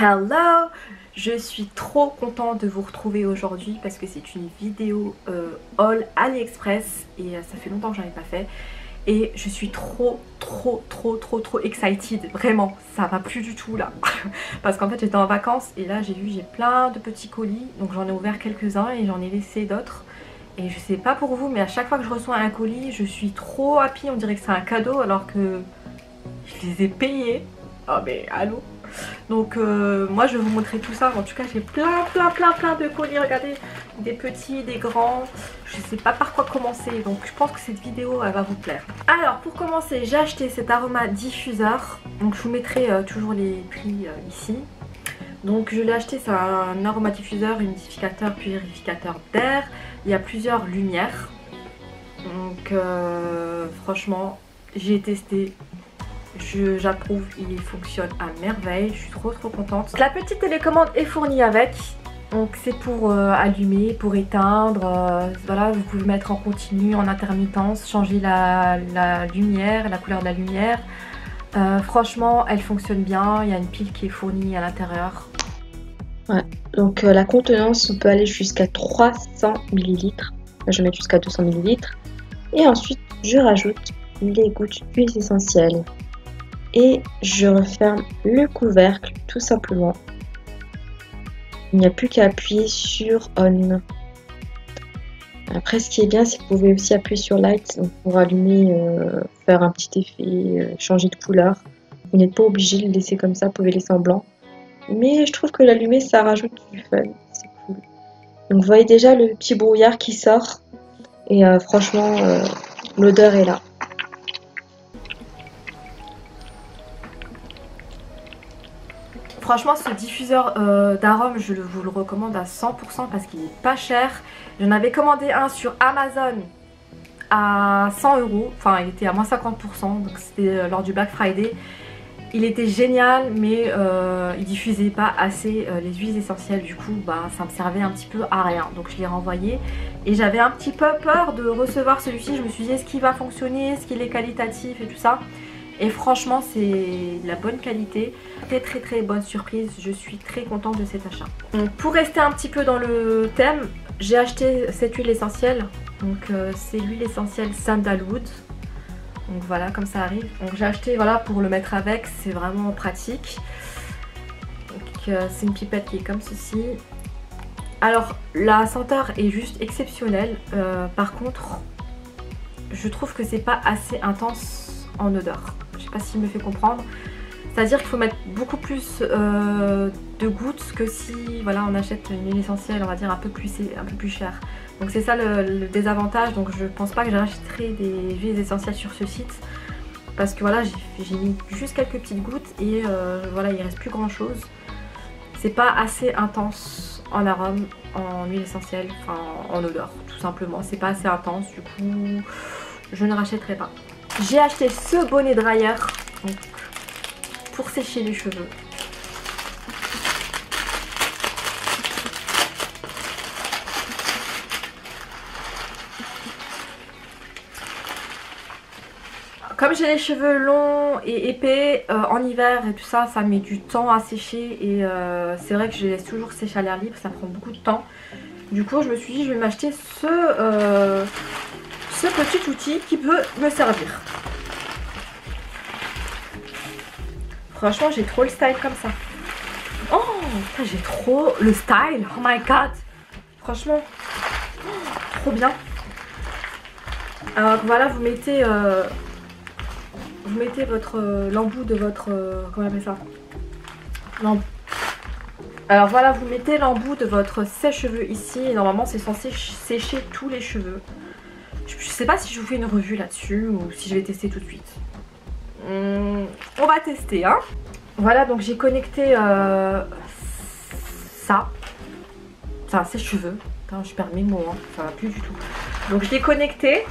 Hello! Je suis trop contente de vous retrouver aujourd'hui parce que c'est une vidéo haul AliExpress et ça fait longtemps que j'en ai pas fait. Et je suis trop excited, vraiment, ça va plus du tout là. Parce qu'en fait j'étais en vacances et là j'ai plein de petits colis, donc j'en ai ouvert quelques-uns et j'en ai laissé d'autres. Et je sais pas pour vous, mais à chaque fois que je reçois un colis, je suis trop happy, on dirait que c'est un cadeau alors que je les ai payés. Oh mais allô? Donc moi je vais vous montrer tout ça. En tout cas j'ai plein de colis, regardez, des petits, des grands. Je sais pas par quoi commencer, donc je pense que cette vidéo elle va vous plaire. Alors pour commencer, j'ai acheté cet aroma diffuseur. Donc je vous mettrai toujours les prix ici. Donc je l'ai acheté, c'est un aroma diffuseur, humidificateur, purificateur d'air. Il y a plusieurs lumières. Donc franchement j'ai testé. J'approuve, il fonctionne à merveille, je suis trop contente. La petite télécommande est fournie avec, donc c'est pour allumer, pour éteindre, voilà, vous pouvez mettre en continu, en intermittence, changer la lumière, la couleur de la lumière. Franchement elle fonctionne bien, il y a une pile qui est fournie à l'intérieur. Ouais, donc la contenance on peut aller jusqu'à 300 ml, je vais mettre jusqu'à 200 ml et ensuite je rajoute les gouttes d'huile essentielle. Et je referme le couvercle tout simplement. Il n'y a plus qu'à appuyer sur On. Après ce qui est bien c'est que vous pouvez aussi appuyer sur Light donc pour allumer, faire un petit effet, changer de couleur. Vous n'êtes pas obligé de le laisser comme ça, vous pouvez laisser en blanc. Mais je trouve que l'allumer ça rajoute du fun, c'est cool. Donc vous voyez déjà le petit brouillard qui sort et franchement l'odeur est là. Franchement ce diffuseur d'arômes je vous le recommande à 100% parce qu'il est pas cher. J'en avais commandé un sur Amazon à 100 €, enfin il était à moins 50%, donc c'était lors du Black Friday. Il était génial mais il diffusait pas assez les huiles essentielles, du coup bah, ça me servait un petit peu à rien. Donc je l'ai renvoyé et j'avais un petit peu peur de recevoir celui-ci. Je me suis dit est-ce qu'il va fonctionner, est-ce qu'il est qualitatif et tout ça. Et franchement c'est de la bonne qualité, très bonne surprise, je suis très contente de cet achat. Donc, pour rester un petit peu dans le thème, j'ai acheté cette huile essentielle, donc c'est l'huile essentielle Sandalwood. Donc voilà comme ça arrive, donc j'ai acheté voilà pour le mettre avec, c'est vraiment pratique. Donc c'est une pipette qui est comme ceci. Alors la senteur est juste exceptionnelle, par contre je trouve que c'est pas assez intense en odeur. Je sais pas s'il me fait comprendre. C'est-à-dire qu'il faut mettre beaucoup plus de gouttes que si voilà, on achète une huile essentielle, on va dire un peu plus cher. Donc c'est ça le désavantage. Donc je pense pas que j'achèterai des huiles essentielles sur ce site. Parce que voilà, j'ai mis juste quelques petites gouttes et voilà, il reste plus grand chose. C'est pas assez intense en arôme, en huile essentielle, enfin en odeur tout simplement. C'est pas assez intense, du coup je ne rachèterai pas. J'ai acheté ce bonnet dryer donc, pour sécher les cheveux. Comme j'ai les cheveux longs et épais, en hiver et tout ça, ça met du temps à sécher et c'est vrai que je les laisse toujours sécher à l'air libre, ça prend beaucoup de temps. Du coup je me suis dit je vais m'acheter ce petit outil qui peut me servir. Franchement j'ai trop le style comme ça. Oh j'ai trop le style. Oh my god. Franchement trop bien. Alors voilà, vous mettez votre l'embout de votre comment on appelle ça, alors voilà, vous mettez l'embout de votre sèche-cheveux ici et normalement c'est censé sécher tous les cheveux. Je sais pas si je vous fais une revue là-dessus ou si je vais tester tout de suite. On va tester hein. Voilà, donc j'ai connecté ça. C'est un sèche-cheveux. Je perds mes mots, hein. Ça va plus du tout. Donc je l'ai connecté.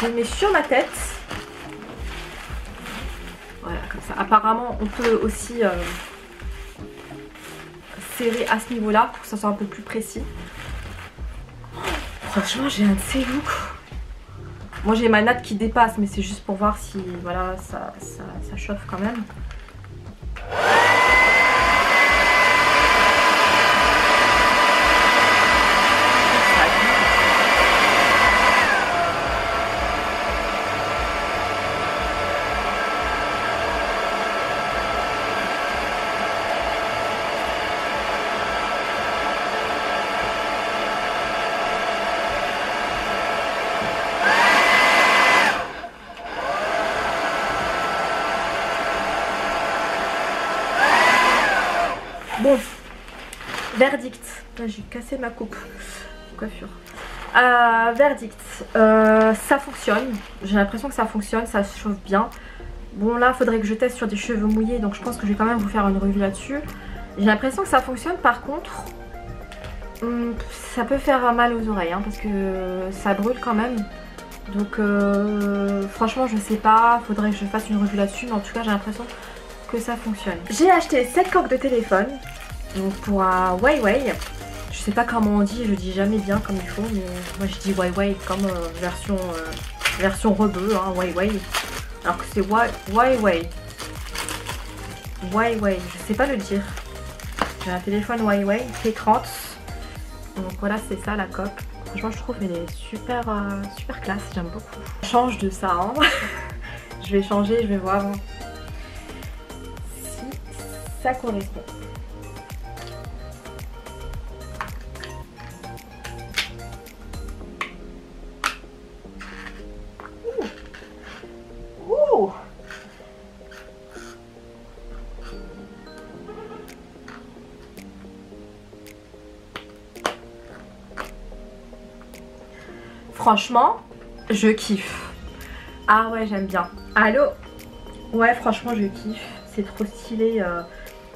Je le mets sur ma tête. Voilà, comme ça. Apparemment, on peut aussi serrer à ce niveau-là pour que ça soit un peu plus précis. Franchement, j'ai un de ces looks. Moi, j'ai ma natte qui dépasse, mais c'est juste pour voir si voilà, ça chauffe quand même. Bon, verdict. J'ai cassé ma coupe coiffure. Verdict. Ça fonctionne. J'ai l'impression que ça fonctionne, ça se chauffe bien. Bon là, faudrait que je teste sur des cheveux mouillés, donc je pense que je vais quand même vous faire une revue là-dessus. J'ai l'impression que ça fonctionne. Par contre, ça peut faire mal aux oreilles, hein, parce que ça brûle quand même. Donc franchement, je sais pas. Faudrait que je fasse une revue là-dessus, mais en tout cas, j'ai l'impression que ça fonctionne. J'ai acheté cette coque de téléphone, donc pour un Huawei. Je sais pas comment on dit, je dis jamais bien comme il faut, mais moi je dis Huawei comme version rebeu, hein, Huawei. Alors que c'est Huawei. Huawei, je sais pas le dire. J'ai un téléphone Huawei P30. Donc voilà, c'est ça la coque. Franchement, je trouve qu'elle est super, super classe, j'aime beaucoup. Je change de ça, hein. Je vais changer, je vais voir si ça correspond. Franchement, je kiffe. Ah ouais, j'aime bien. Allô? Ouais, franchement, je kiffe. C'est trop stylé.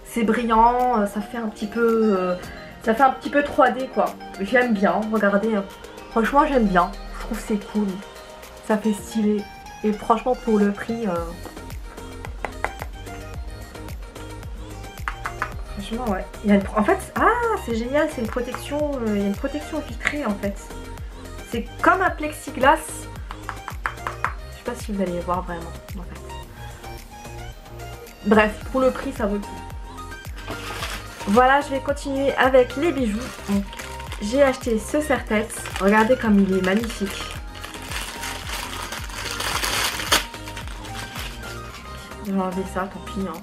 C'est brillant. Ça fait un petit peu 3D quoi. J'aime bien. Regardez. Franchement, j'aime bien. Je trouve c'est cool. Ça fait stylé. Et franchement, pour le prix. Franchement, ouais. Il y a une... En fait, c'est génial. C'est une protection. Il y a une protection vitrée en fait. C'est comme un plexiglas. Je sais pas si vous allez voir vraiment en fait. Bref, pour le prix ça vaut le coup. Voilà, je vais continuer avec les bijoux. Donc j'ai acheté ce serre-tête. Regardez comme il est magnifique. Je vais enlever ça, tant pis. Hein.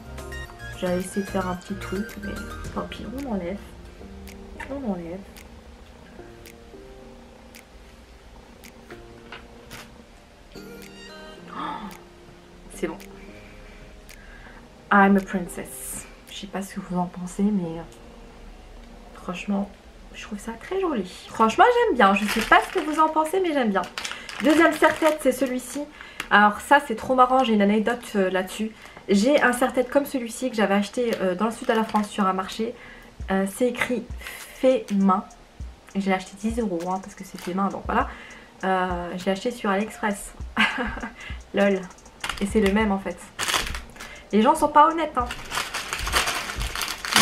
J'avais essayé de faire un petit truc, mais tant pis, on enlève. On enlève. C'est bon. I'm a princess. Je sais pas ce que vous en pensez, mais franchement, je trouve ça très joli. Franchement, j'aime bien. Je sais pas ce que vous en pensez, mais j'aime bien. Deuxième serre-tête, c'est celui-ci. Alors ça, c'est trop marrant. J'ai une anecdote là-dessus. J'ai un serre-tête comme celui-ci que j'avais acheté dans le sud de la France sur un marché. C'est écrit fait main. J'ai acheté 10 € hein, parce que c'est fait main, donc voilà. J'ai acheté sur AliExpress. Lol. Et c'est le même en fait. Les gens sont pas honnêtes hein.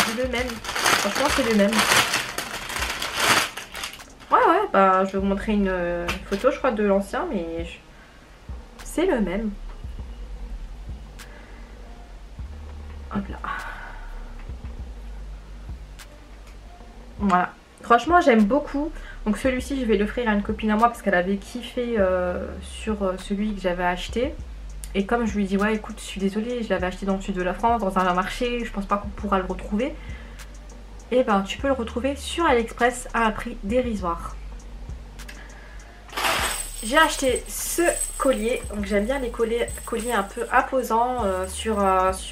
C'est le même. Franchement c'est le même. Ouais bah je vais vous montrer une photo je crois de l'ancien mais c'est le même. Hop là. Voilà. Franchement j'aime beaucoup. Donc celui-ci je vais l'offrir à une copine à moi parce qu'elle avait kiffé sur celui que j'avais acheté. Et comme je lui dis ouais écoute je suis désolée je l'avais acheté dans le sud de la France dans un marché, je pense pas qu'on pourra le retrouver. Et ben tu peux le retrouver sur AliExpress à un prix dérisoire. J'ai acheté ce collier, donc j'aime bien les colliers un peu imposants sur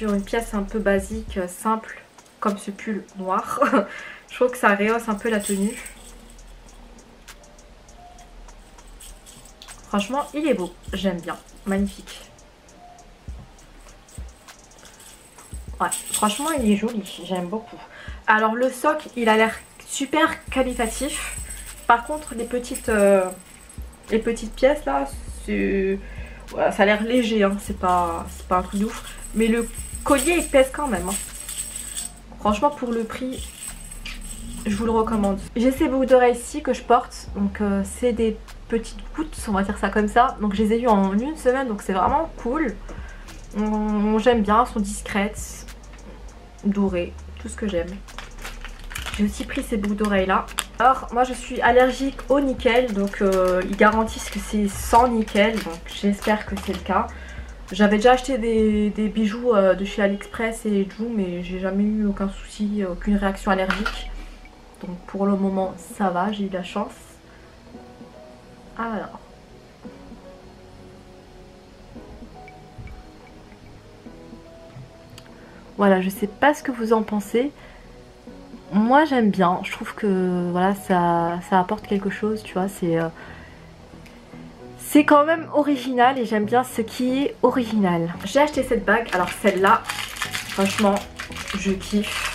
une pièce un peu basique, simple, comme ce pull noir. Je trouve que ça rehausse un peu la tenue. Franchement il est beau, j'aime bien, magnifique. Ouais, franchement il est joli, j'aime beaucoup. Alors le socle il a l'air super qualitatif. Par contre les petites pièces là, voilà, ça a l'air léger, hein. C'est pas un truc de ouf. Mais le collier il pèse quand même. Hein. Franchement pour le prix, je vous le recommande. J'ai ces boucles d'oreilles-ci que je porte. Donc c'est des petites gouttes, on va dire ça comme ça. Donc je les ai eues en une semaine, donc c'est vraiment cool. J'aime bien, elles sont discrètes, dorées, tout ce que j'aime. J'ai aussi pris ces boucles d'oreilles là. Alors moi je suis allergique au nickel, donc ils garantissent que c'est sans nickel, donc j'espère que c'est le cas. J'avais déjà acheté des bijoux de chez AliExpress et Joom, mais j'ai jamais eu aucun souci, aucune réaction allergique. Donc pour le moment ça va, j'ai eu la chance. Alors. Voilà, je sais pas ce que vous en pensez, moi j'aime bien, je trouve que voilà, ça apporte quelque chose, tu vois, c'est quand même original et j'aime bien ce qui est original. J'ai acheté cette bague, alors celle-là, franchement, je kiffe.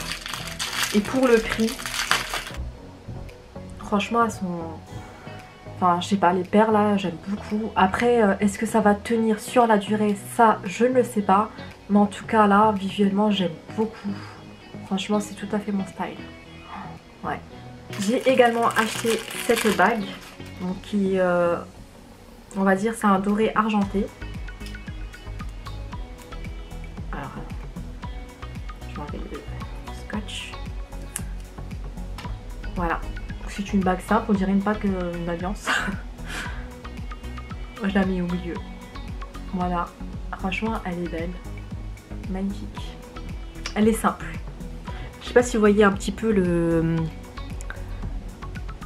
Et pour le prix, franchement, elles sont... Enfin, je sais pas, les perles là, j'aime beaucoup. Après, est-ce que ça va tenir sur la durée? Ça, je ne le sais pas. Mais en tout cas, là, visuellement, j'aime beaucoup. Franchement, c'est tout à fait mon style. Ouais. J'ai également acheté cette bague. Donc, qui, on va dire, c'est un doré argenté. Alors, je vais enlever le scotch. Voilà. C'est une bague simple, on dirait une bague, une alliance. Moi je la mets au milieu. Voilà. Franchement, elle est belle. Magnifique. Elle est simple. Je sais pas si vous voyez un petit peu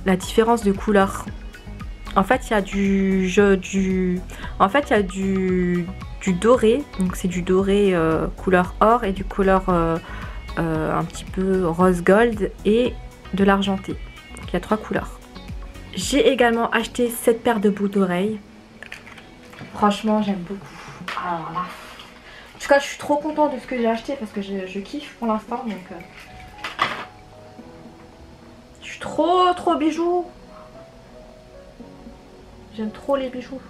la différence de couleur. En fait, il y a du doré. Donc c'est du doré couleur or et du couleur un petit peu rose gold et de l'argenté. Il y a 3 couleurs. J'ai également acheté cette paire de boucles d'oreilles. Franchement, j'aime beaucoup. Alors là, en tout cas, je suis trop contente de ce que j'ai acheté parce que je kiffe pour l'instant. Donc, je suis trop bijoux. J'aime trop les bijoux.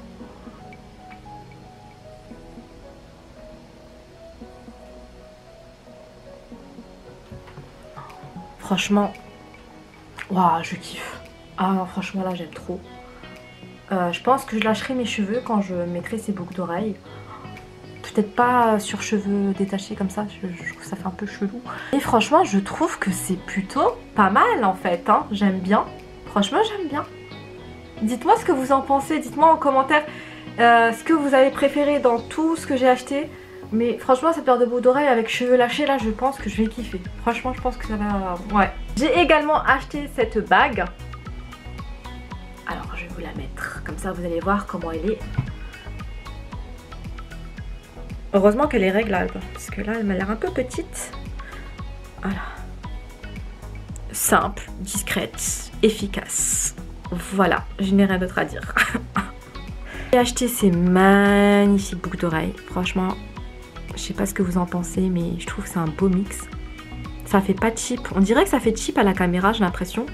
Franchement, waouh, je kiffe. Ah non, franchement là j'aime trop. Je pense que je lâcherai mes cheveux quand je mettrai ces boucles d'oreilles. Peut-être pas sur cheveux détachés comme ça, je trouve que ça fait un peu chelou. Et franchement je trouve que c'est plutôt pas mal en fait, hein. J'aime bien. Franchement j'aime bien. Dites-moi ce que vous en pensez, dites-moi en commentaire ce que vous avez préféré dans tout ce que j'ai acheté. Mais franchement cette paire de boucles d'oreilles avec cheveux lâchés là, je pense que je vais kiffer. Franchement je pense que ça va... Ouais. J'ai également acheté cette bague. Alors je vais vous la mettre, comme ça vous allez voir comment elle est. Heureusement qu'elle est réglable, parce que là elle m'a l'air un peu petite. Voilà. Simple, discrète, efficace. Voilà, je n'ai rien d'autre à dire. J'ai acheté ces magnifiques boucles d'oreilles. Franchement, je sais pas ce que vous en pensez, mais je trouve que c'est un beau mix. Ça fait pas cheap. On dirait que ça fait cheap à la caméra, j'ai l'impression.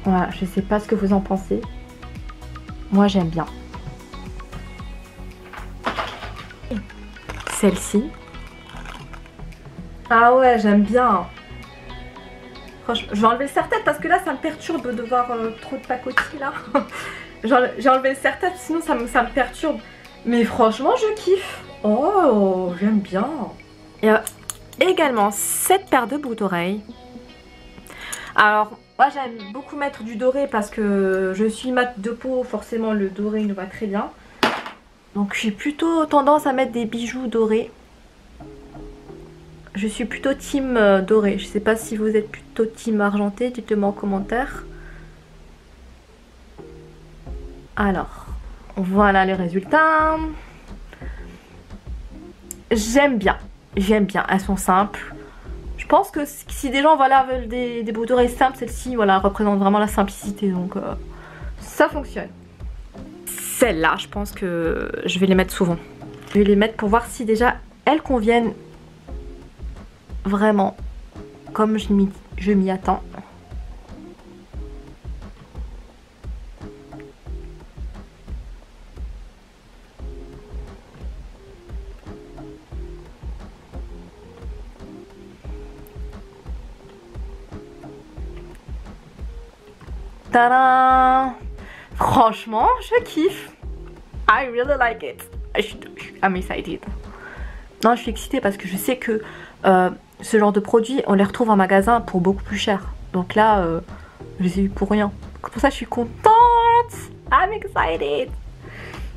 Voilà, je sais pas ce que vous en pensez. Moi, j'aime bien. Celle-ci. Ah ouais, j'aime bien. Franchement, je vais enlever le serre-tête parce que là, ça me perturbe de voir trop de pacotille là. J'ai enlevé le serre-tête, sinon ça me perturbe. Mais franchement, je kiffe. Oh, j'aime bien. Et également, cette paire de boucles d'oreilles. Alors, moi j'aime beaucoup mettre du doré parce que je suis mat de peau, forcément le doré nous va très bien. Donc j'ai plutôt tendance à mettre des bijoux dorés. Je suis plutôt team doré. Je sais pas si vous êtes plutôt team argenté, dites-le moi en commentaire. Alors, voilà les résultats. J'aime bien, elles sont simples. Je pense que si des gens voilà, veulent des boucles d'oreilles simples, celle-ci voilà, représente vraiment la simplicité, donc ça fonctionne. Celles-là, je pense que je vais les mettre souvent. Je vais les mettre pour voir si déjà elles conviennent vraiment comme je m'y attends. Tadam! Franchement, je kiffe. I really like it. I'm excited. Non, je suis excitée parce que je sais que ce genre de produits, on les retrouve en magasin pour beaucoup plus cher. Donc là, je les ai eu pour rien. Pour ça, je suis contente. I'm excited.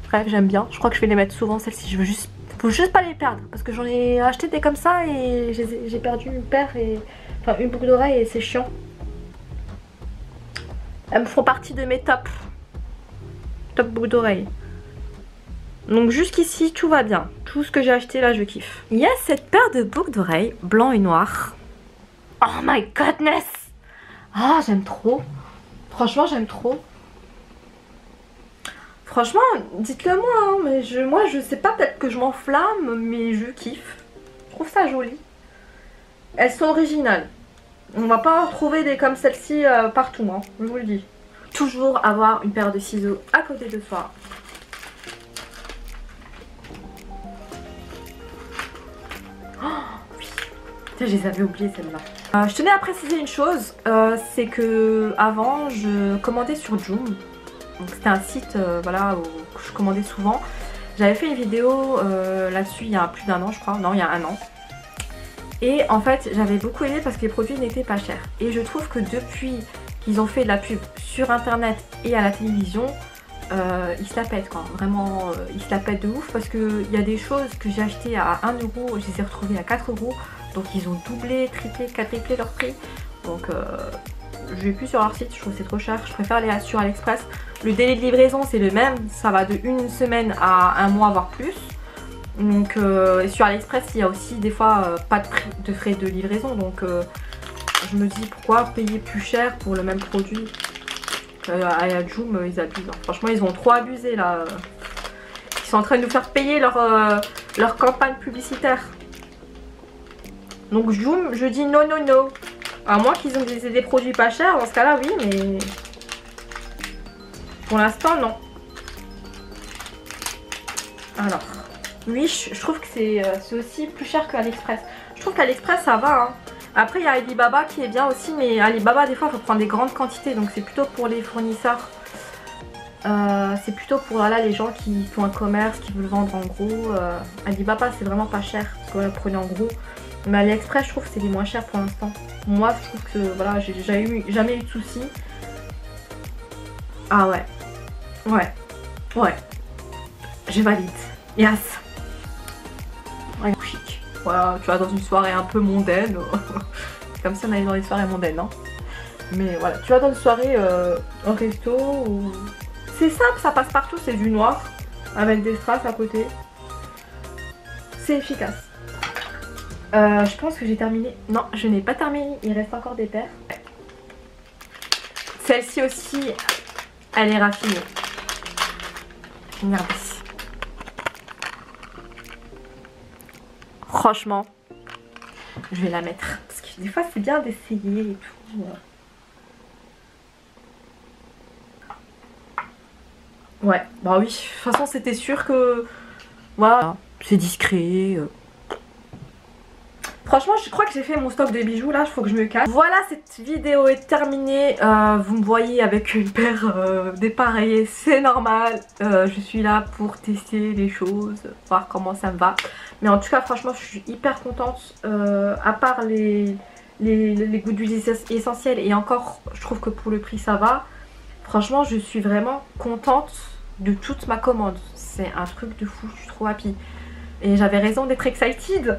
Bref, j'aime bien. Je crois que je vais les mettre souvent, celles-ci. Faut juste pas les perdre. Parce que j'en ai acheté des comme ça et j'ai perdu une paire et... Enfin, une boucle d'oreille et c'est chiant. Elles me font partie de mes top boucles d'oreilles. Donc jusqu'ici tout va bien. Tout ce que j'ai acheté là je kiffe. Il y a cette paire de boucles d'oreilles blanc et noir. Oh my goodness. Ah, j'aime trop. Franchement, j'aime trop. Franchement, dites-le moi, hein, mais moi je sais pas, peut-être que je m'enflamme, mais je kiffe. Je trouve ça joli. Elles sont originales. On va pas en trouver des comme celle-ci partout, hein, je vous le dis. Toujours avoir une paire de ciseaux à côté de soi. Oh, oui. Putain, je les avais oubliées celles-là. Je tenais à préciser une chose, c'est que avant je commandais sur Joom. Donc c'était un site voilà, où je commandais souvent. J'avais fait une vidéo là-dessus il y a plus d'1 an je crois, non il y a 1 an. Et en fait j'avais beaucoup aimé parce que les produits n'étaient pas chers. Et je trouve que depuis qu'ils ont fait de la pub sur internet et à la télévision, ils se la pètent quoi. Vraiment ils se la pètent de ouf parce qu'il y a des choses que j'ai achetées à 1 euro, je les ai retrouvées à 4 euros. Donc ils ont doublé, triplé, quadruplé leur prix. Donc je vais plus sur leur site, je trouve que c'est trop cher. Je préfère aller sur AliExpress. Le délai de livraison c'est le même, ça va de 1 semaine à 1 mois voire plus. Donc sur AliExpress il y a aussi des fois pas de prix de frais de livraison. Donc je me dis pourquoi payer plus cher pour le même produit. À Joom ils abusent. Hein. Franchement ils ont trop abusé là. Ils sont en train de nous faire payer leur campagne publicitaire. Donc Joom je dis non non non. À moins qu'ils ont des produits pas chers, dans ce cas là oui, mais pour l'instant non. Alors oui je trouve que c'est aussi plus cher que AliExpress. Je trouve qu'AliExpress ça va hein. Après il y a Alibaba qui est bien aussi, mais Alibaba des fois il faut prendre des grandes quantités, donc c'est plutôt pour les fournisseurs. C'est plutôt pour voilà, les gens qui font un commerce, qui veulent vendre en gros. Alibaba c'est vraiment pas cher, parce que voilà, vous prenez en gros. Mais AliExpress je trouve que c'est les moins chers pour l'instant. Moi je trouve que voilà, j'ai jamais eu de soucis. Ah ouais. Ouais. Ouais. Je valide. Yes. Ouais, chic. Voilà, tu vas dans une soirée un peu mondaine. Comme si on allait dans les soirées mondaines, hein. Mais voilà, tu vas dans une soirée en resto ou... C'est simple, ça passe partout, c'est du noir. Avec des strass à côté. C'est efficace. Je pense que j'ai terminé. Non, je n'ai pas terminé. Il reste encore des paires. Celle-ci aussi, elle est raffinée. Regardez. Franchement, je vais la mettre. Parce que des fois, c'est bien d'essayer et tout. Ouais, bah oui. De toute façon, c'était sûr que... Voilà, c'est discret. Franchement je crois que j'ai fait mon stock de bijoux là, il faut que je me calme. Voilà, cette vidéo est terminée. Vous me voyez avec une paire dépareillée, c'est normal. Je suis là pour tester les choses, voir comment ça me va. Mais en tout cas franchement je suis hyper contente. À part les goûts d'huile essentielle, et encore je trouve que pour le prix ça va. Franchement je suis vraiment contente de toute ma commande. C'est un truc de fou, je suis trop happy. Et j'avais raison d'être excited.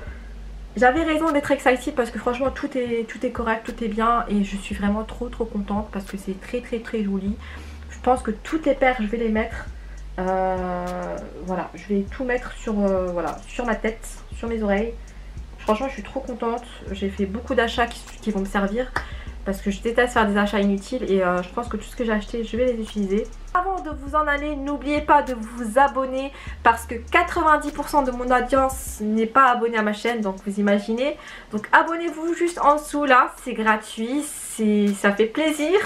J'avais raison d'être excited parce que franchement tout est correct, tout est bien. Et je suis vraiment trop contente parce que c'est très joli. Je pense que toutes les paires je vais les mettre. Voilà, je vais tout mettre sur, voilà, sur ma tête, sur mes oreilles. Franchement je suis trop contente. J'ai fait beaucoup d'achats qui vont me servir. Parce que je déteste faire des achats inutiles et je pense que tout ce que j'ai acheté, je vais les utiliser. Avant de vous en aller, n'oubliez pas de vous abonner parce que 90% de mon audience n'est pas abonné à ma chaîne, donc vous imaginez. Donc abonnez-vous juste en dessous là, c'est gratuit, ça fait plaisir.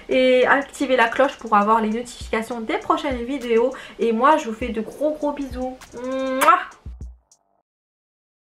Et activez la cloche pour avoir les notifications des prochaines vidéos. Et moi, je vous fais de gros bisous. Mouah.